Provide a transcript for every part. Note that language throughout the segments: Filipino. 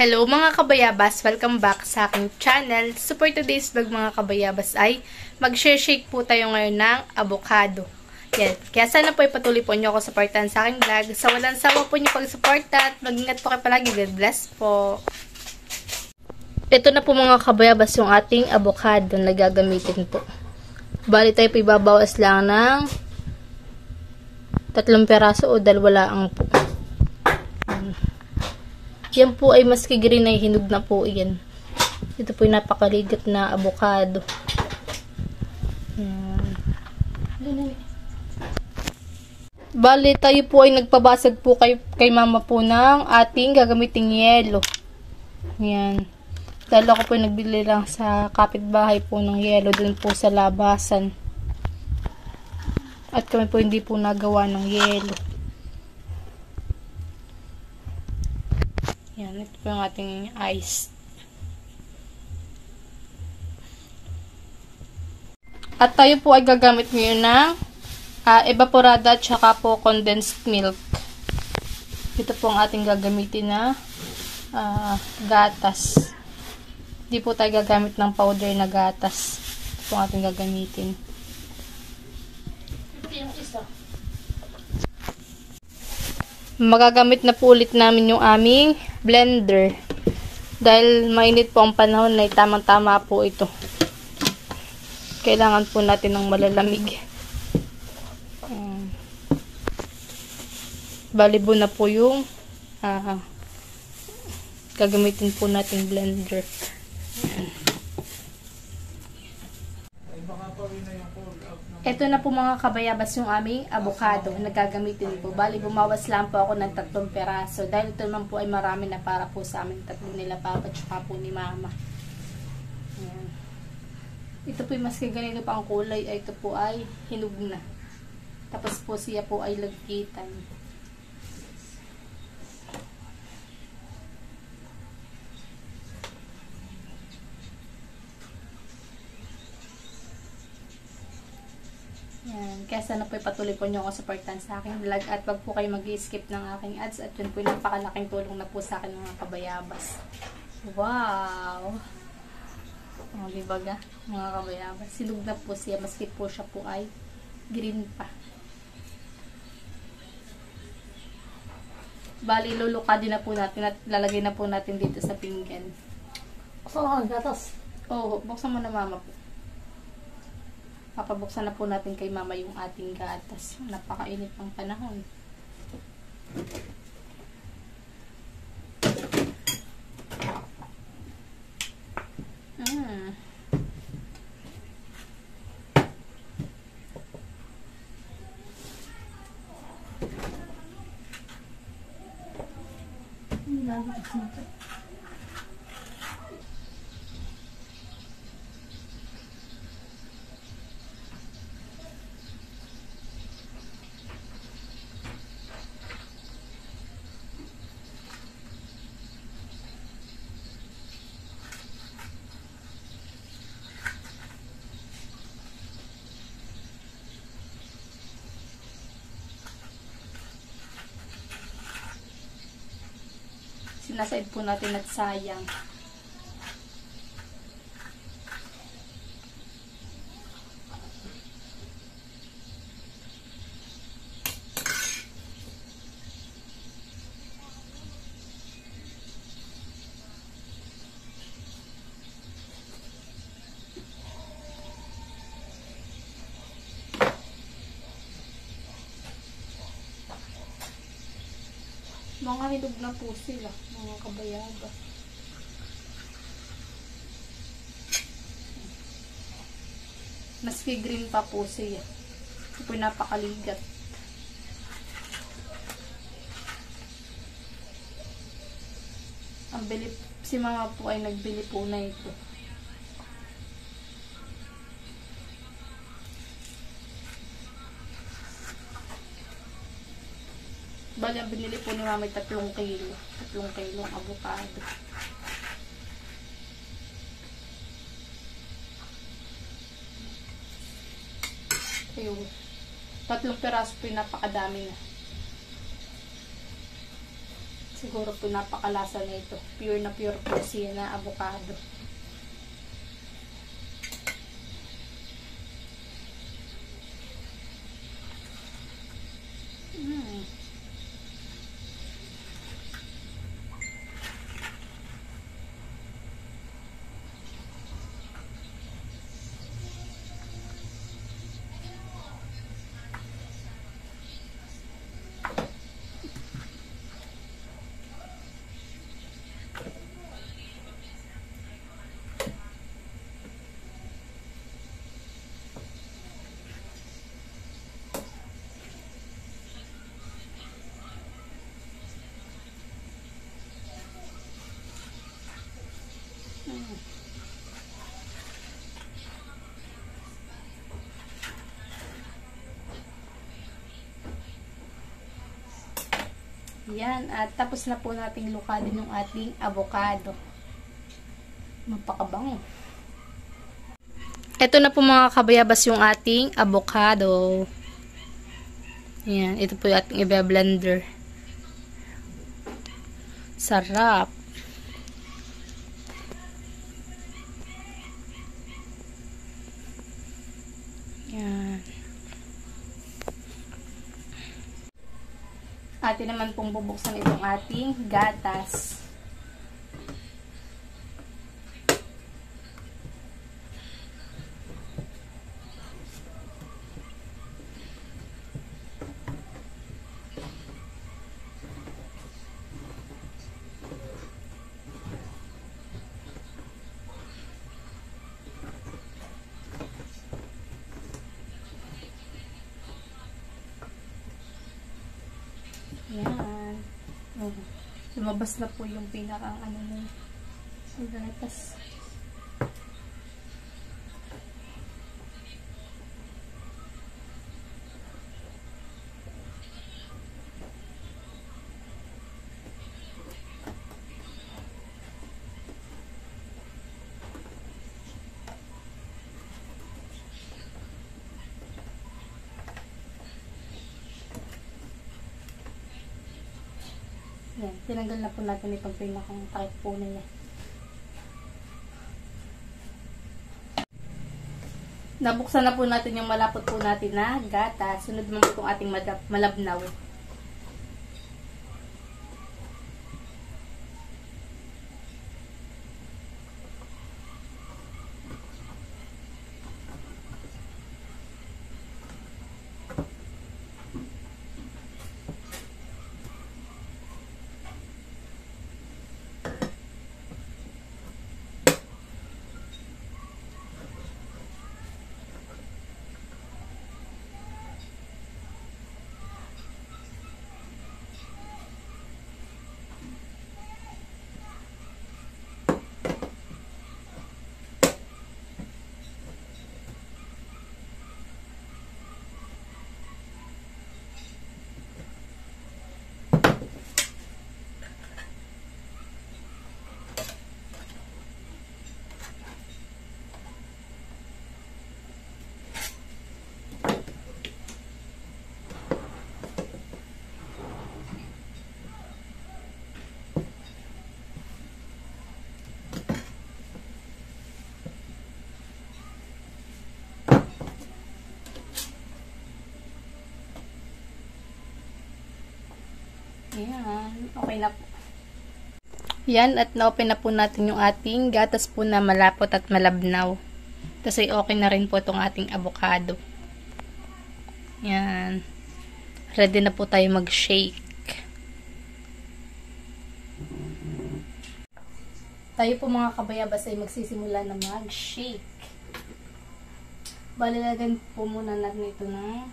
Hello mga kabayabas! Welcome back sa aking channel. So for today's vlog mga kabayabas ay mag-shake po tayo ngayon ng avocado. Yan. Kaya sana po ipatuloy po nyo ako supportan sa aking vlog. Sa walang sawa po nyo pag-support at mag-ingat po kayo palagi. God bless po! Ito na po mga kabayabas yung ating avocado na gagamitin po. Bali tayo po ibabawas lang ng 3 peraso o 2 lang po. Yan po ay maski green ay hinog na po yan. Ito po yung napakaligat na avocado. Bali, tayo po ay nagpabasag po kay mama po ng ating gagamiting yelo. Yan. Dahil ako po nagbili lang sa kapitbahay po ng yelo dun po sa labasan. At kami po hindi po nagawa ng yelo. Yan, ito po yung ating ice. At tayo po ay gagamit ngayon ng evaporada at saka po condensed milk. Ito po ang ating gagamitin na gatas. Hindi po tayo gagamit ng powder na gatas. Ito po ang ating gagamitin. Ito yung isa. Magagamit na po ulit namin yung aming blender. Dahil mainit po ang panahon na tamang-tama po ito. Kailangan po natin ng malalamig. Balibo na po yung gagamitin po natin blender. Ito na po mga kabayabas yung aming avocado na gagamitin po. Bali, bumawas lang po ako ng 3 peraso. Dahil ito naman po ay marami na para po sa amin. 3 nila papa at po ni mama. Ayan. Ito po yung maski ganito pa ang kulay. Ito po ay hinog na. Tapos po siya po ay lagkitan. Yan. Kaya sana po ipatuloy po nyo ako supportan sa aking vlog at wag po kayo mag-skip ng aking ads at yun po yung napakalaking tulong na po sa akin mga kabayabas. Wow! O, diba ga? Mga kabayabas. Silog na po siya maski po siya po ay green pa. Bali, lulukadin na po natin at lalagay na po natin dito sa pinggan. Buksan mo ang gatas? Oo, buksan mo na mama po. Papabuksan na po natin kay mama yung ating gatas. Napakainit ng panahon. Sinasaid po natin at sayang. Mga hinog na po sila, mga kabayaba. Maski green pa po siya. Ito po napakaligat. Ang bili, si mama po ay nagbili po na ito. Bali, ang binili po ni mama 3 kilo. 3 kilo ang avocado. Ayun. 3 peraso po yung napakadami na. Siguro po napakalasa na ito. Pure na pure po siya na avocado. Yan, at tapos na po nating lukadin yung ating avocado. Mapakabango. Ito na po mga kabayabas yung ating avocado. Yan, ito po yung ating i-blender. Sarap. Yan. Atin naman pong bubuksan itong ating gatas. Yan. Oh, lumabas na po yung pinakang ano ng gatas. Yan, tinanggal na po natin itong pinakang takip po na yan. Nabuksan na po natin yung malapot po natin na gata. Sunod mo itong ating malabnaw. Ayan, okay na po. Yan, at na-open na po natin yung ating gatas po na malapot at malabnaw. Tapos ay okay na rin po itong ating avocado. Yan. Ready na po tayo mag-shake. Tayo po mga kabayabas ay magsisimula na mag-shake. Balalagan po muna natin ito na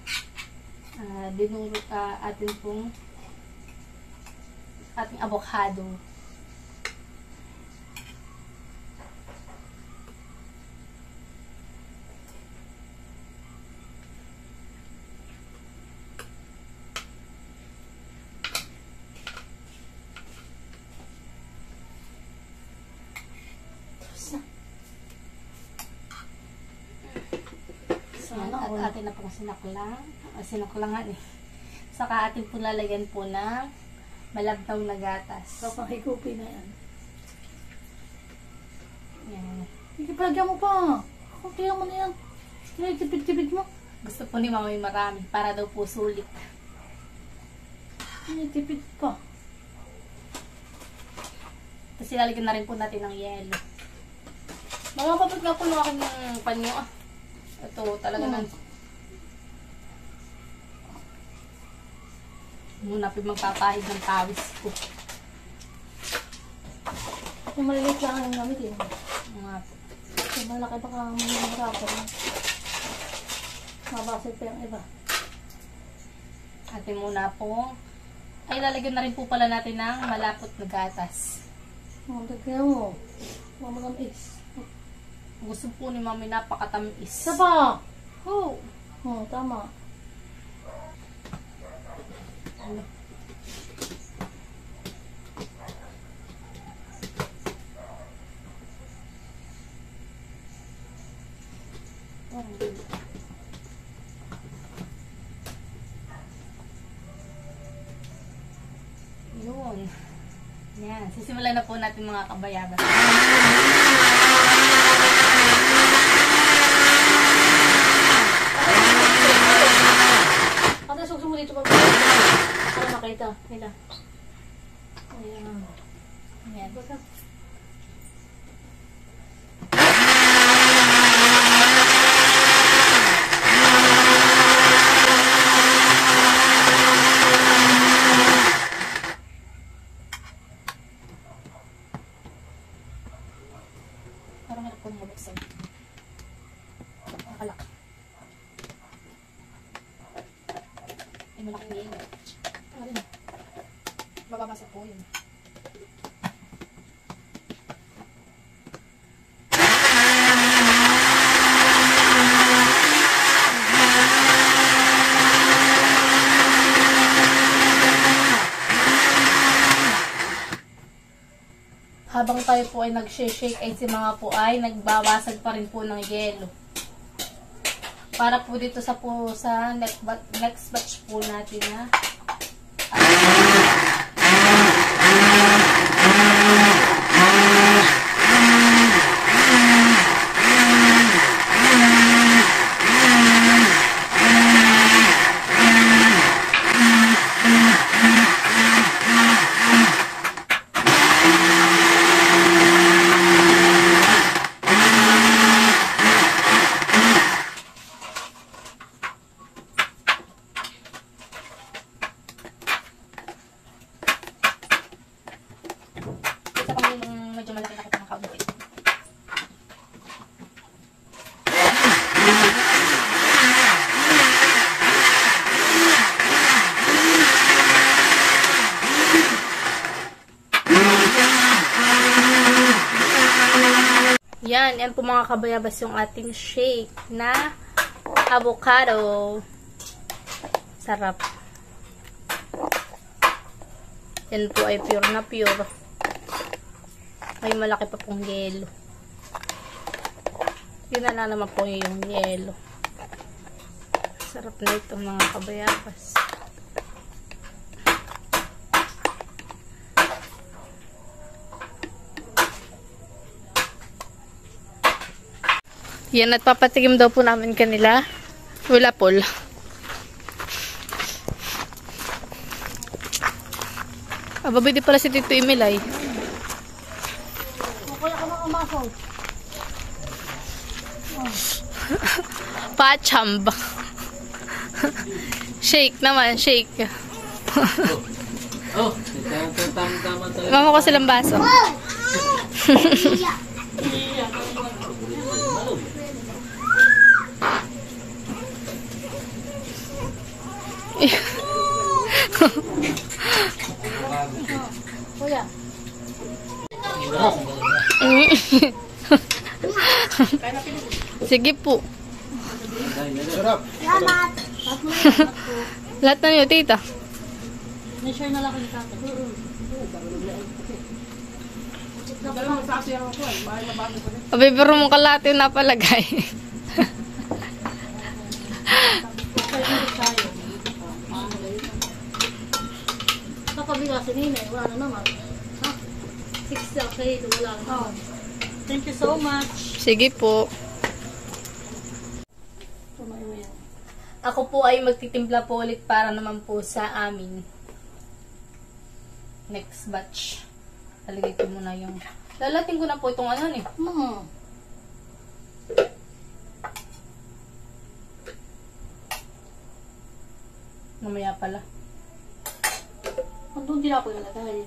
atin pong ating avocado. At atin na pong sinaklangan eh. Saka atin po lalagyan po ng Malabnaw na gatas. Kapag hikupi na yan. Yan. Ikipalagyan mo pa. Kunti mo na yan. Tinitipid-tipid mo. Gusto po ni Mama yung marami para daw po sulit. Tinitipid pa. Tapos ilalagyan na rin po natin ng yelo. Mama, papag nga po ng aking panyo. Ito, talaga nang... Muna po magpapahid ng tawis ko. Yung maliliit lang ang gamitin. Mga po. Yung malaki baka mahirapan. Mabasag pa yung iba. Ate muna po. Ay, lalagyan na rin po pala natin ng malapot na gatas. Kaya mo. Mamagamis. Gusto po ni Mami napakatamis. Isa pa! Oh! Tama. Ano? Yun. Yan. Sisimulan na po natin mga kabayabas. Ate, suksok mo dito pa. Para makita nila. Ayan. Yan. Baka. Parang hirap kong mabuksan. Nakalak. Ay, malaking yelo. Ano? Bababasa po yun. Habang tayo po ay nag-shake ay si mga po ay nagbabasag pa rin po ng yelo. Para po dito sa next batch po natin na isa pang yung medyo malaki-laki pa ng kaunti. Yan po mga kabayabas yung ating shake na avocado. Sarap. Yan po ay pure na pure. May malaki pa pong yelo. Yun na lang naman po yung yelo. Sarap na ito mga kabayabas. Yan at papatikim daw po namin kanila. Wala po. Ababay di pala si Tito Emilay. Kaya ka mga masaw. Pachamba. Shake naman, shake. Oh, tama talaga. Mama ko silang baso. Kuya. Sige po. Sarap. Lahat na niyo, tita. May-share na lang kita. Abibiro mong kalate na palagay. Sa kabila. si Ninay. Wala na naman. Ha? 6 okay. Wala na naman. Thank you so much. Sige po. Tumayo mo yan. Ako po ay magtitimpla po ulit para naman po sa amin. Next batch. Talagay ko muna yung... Lalating ko na po itong ano eh. Mamaya pala. Doon din ako nilagay.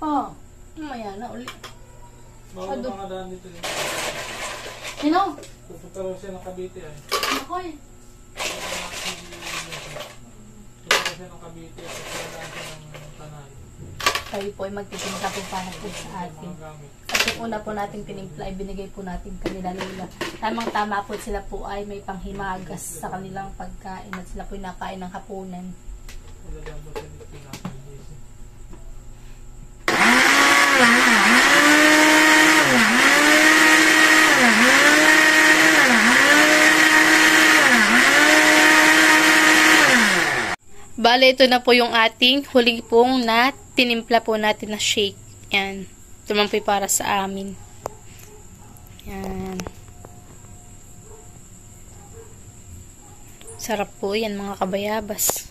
Oh. Mamaya na ulit. Bawal na mga daan dito. Sino? Pupunta raw siya ng Cavite ay. Ako eh. Pupunta siya ng Cavite at sasandaan siya ng Tanay. Kayo po ay magtitimpla po para po sa atin. Mga gamit. At yung una po nating tinimpla ay binigay po natin kanila lola. Tamang-tama po sila po ay may panghimagas sa kanilang pagkain at sila po ay nakain ng hapunan. Wala dyan daw siya dito natin. Bale, ito na po yung ating huli pong na tinimpla po natin na shake. Yan. Ito man po yung para sa amin. Yan. Sarap po yan mga kabayabas.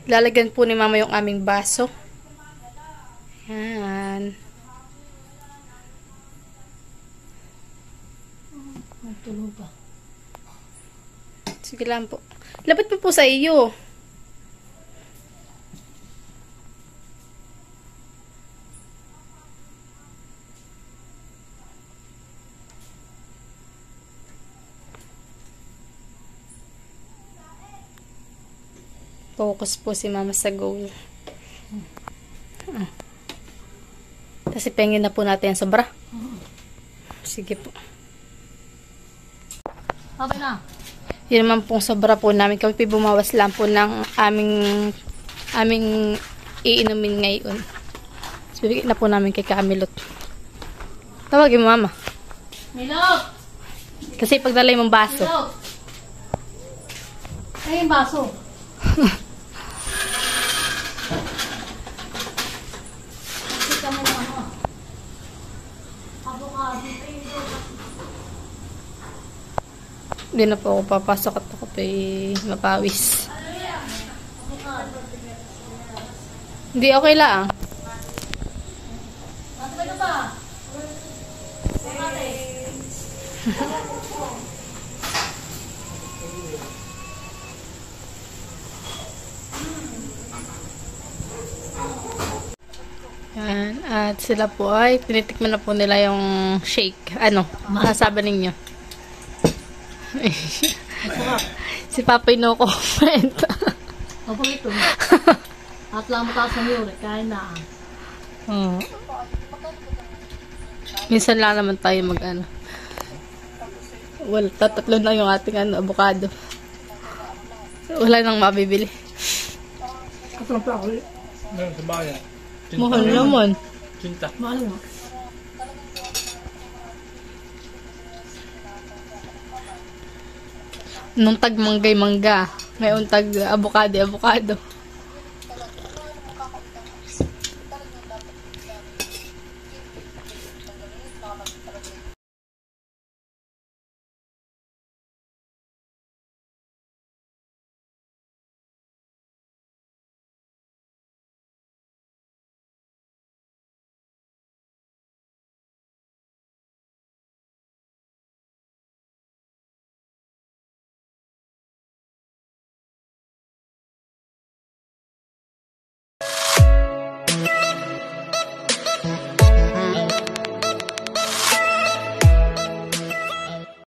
Lalagyan po ni mama yung aming baso. Yan. Nagtulog pa. Sige lang po. Lapit po sa iyo. Focus po si mama sa goal. Kasi pengin na po natin yung sobra. Sige po. Okay na. Yun naman pong sobra po namin. Kami bumawas lang po ng aming iinumin ngayon. So, bibigyan na po namin kay Camilot. Tawagin mo mama. Milot! Kasi pagdalay mong baso. Milot! Ay, yung baso. Kasi kami ng ano. Avocado. Hindi na po ako papasok at ako pa mapawis. Hindi, okay lang. Matay ka ba? Yan. At sila po ay tinitikman na po nila yung shake. Ano? Masasabi ninyo? Si Papa no comment. Opo ito. At lang mataas ng yuri. Kain na. Oh. Minsan lang naman tayo mag-ano. Well, tatlo na yung ating avocado. Wala nang mabibili. Katulong pa ako. Ngayon sa bayan. Mahal naman. Cinta. Mahal mo. Nung tag manggay mangga, ngayon tag avocado.